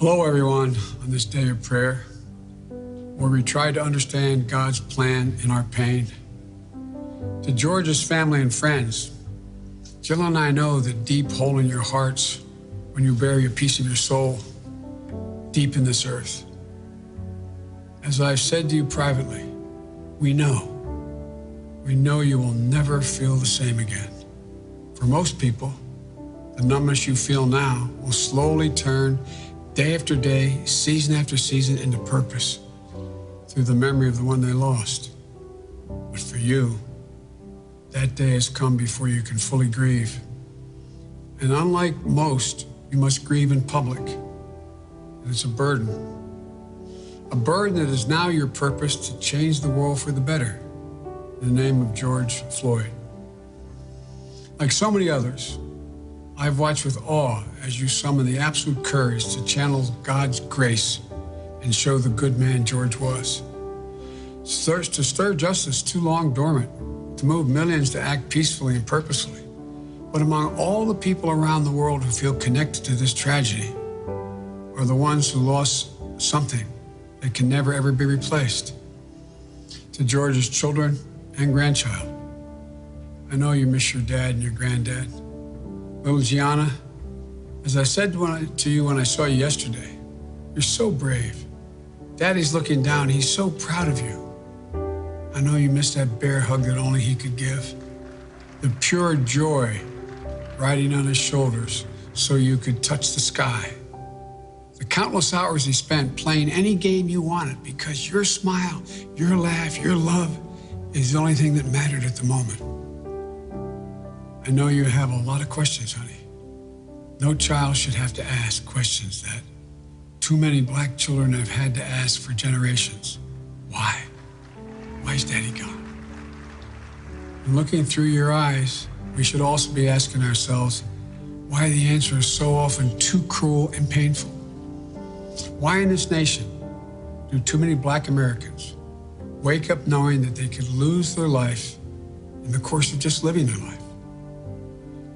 Hello, everyone, on this day of prayer, where we try to understand God's plan in our pain. To George's family and friends, Jill and I know the deep hole in your hearts when you bury a piece of your soul deep in this earth. As I've said to you privately, we know you will never feel the same again. For most people, the numbness you feel now will slowly turn day after day, season after season into purpose through the memory of the one they lost. But for you, that day has come before you can fully grieve. And unlike most, you must grieve in public. And it's a burden that is now your purpose to change the world for the better in the name of George Floyd. Like so many others, I've watched with awe as you summon the absolute courage to channel God's grace and show the good man George was. To stir justice too long dormant, to move millions to act peacefully and purposefully. But among all the people around the world who feel connected to this tragedy are the ones who lost something that can never ever be replaced. To George's children and grandchild, I know you miss your dad and your granddad. Little Gianna, as I said to you when I saw you yesterday, you're so brave. Daddy's looking down, he's so proud of you. I know you missed that bear hug that only he could give. The pure joy riding on his shoulders so you could touch the sky. The countless hours he spent playing any game you wanted because your smile, your laugh, your love is the only thing that mattered at the moment. I know you have a lot of questions, honey. No child should have to ask questions that too many black children have had to ask for generations. Why? Why is Daddy gone? And looking through your eyes, we should also be asking ourselves why the answer is so often too cruel and painful. Why in this nation do too many black Americans wake up knowing that they could lose their life in the course of just living their life?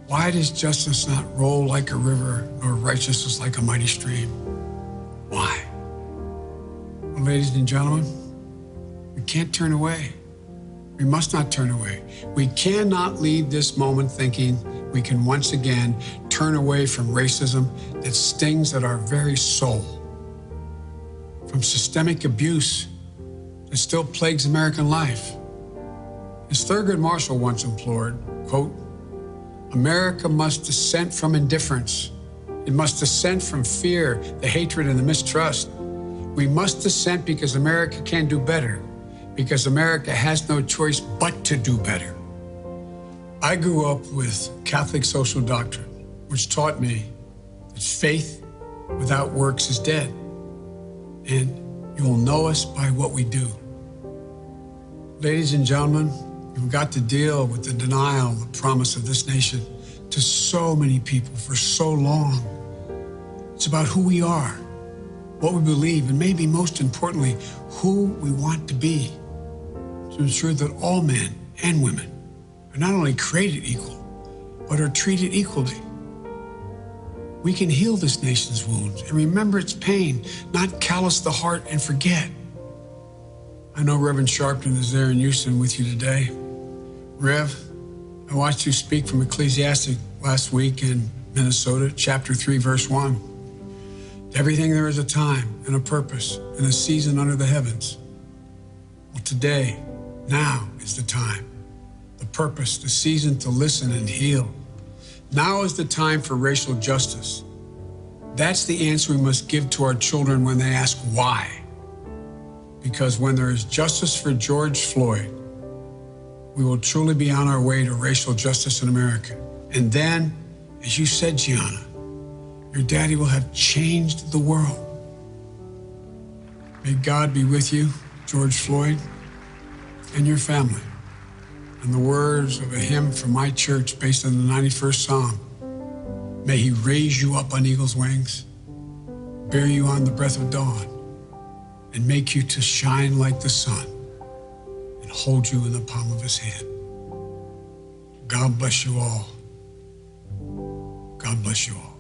Why does justice not roll like a river, nor righteousness like a mighty stream? Why? Well, ladies and gentlemen, we can't turn away. We must not turn away. We cannot leave this moment thinking we can once again turn away from racism that stings at our very soul, from systemic abuse that still plagues American life. As Thurgood Marshall once implored, quote, America must dissent from indifference. It must dissent from fear, the hatred, and the mistrust. We must dissent because America can do better, because America has no choice but to do better. I grew up with Catholic social doctrine, which taught me that faith without works is dead, and you will know us by what we do. Ladies and gentlemen, you've got to deal with the denial, the promise of this nation to so many people for so long. It's about who we are, what we believe, and maybe most importantly, who we want to be, to ensure that all men and women are not only created equal, but are treated equally. We can heal this nation's wounds and remember its pain, not callous the heart and forget. I know Reverend Sharpton is there in Houston with you today. Rev, I watched you speak from Ecclesiastes last week in Minnesota, chapter 3, verse 1. To everything there is a time and a purpose and a season under the heavens. Well, today, now is the time, the purpose, the season to listen and heal. Now is the time for racial justice. That's the answer we must give to our children when they ask why. Because when there is justice for George Floyd, we will truly be on our way to racial justice in America. And then, as you said, Gianna, your daddy will have changed the world. May God be with you, George Floyd, and your family. In the words of a hymn from my church based on the 91st Psalm, may he raise you up on eagle's wings, bear you on the breath of dawn, and make you to shine like the sun, and hold you in the palm of his hand. God bless you all. God bless you all.